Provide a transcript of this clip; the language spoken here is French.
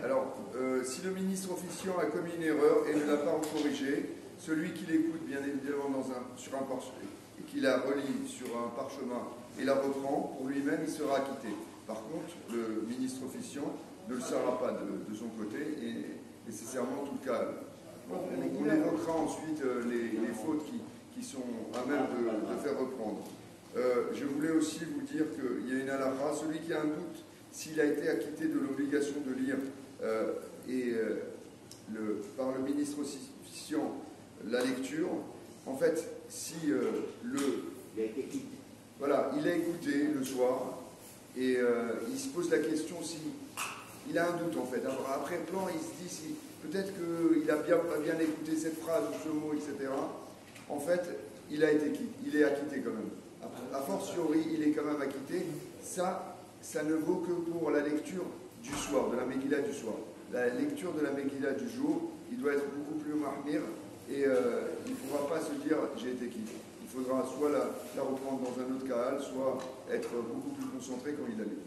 Alors, si le ministre officiant a commis une erreur et ne l'a pas corrigée, celui qui l'écoute, bien évidemment, sur un parchemin, et qui la relie sur un parchemin et la reprend, pour lui-même, il sera acquitté. Par contre, le ministre officiant ne le sera pas de son côté, et nécessairement tout le cas. Bon, on évoquera ensuite les fautes qui sont à même de faire reprendre. Je voulais aussi vous dire qu'il y a une halakha, celui qui a un doute s'il a été acquitté de l'obligation de lire par le ministre officiant la lecture, en fait, si il a écouté le soir et il se pose la question il a un doute en fait. Alors, après plan, il se dit si peut-être qu'il n'a pas bien écouté cette phrase ou ce mot, etc. En fait, il est acquitté quand même. A fortiori, il est quand même acquitté. Ça ne vaut que pour la lecture du soir, de la Megillah du soir. La lecture de la Megillah du jour, il doit être beaucoup plus mahmir et il ne pourra pas se dire j'ai été quitte. Il faudra soit la reprendre dans un autre cas, soit être beaucoup plus concentré quand il a lu.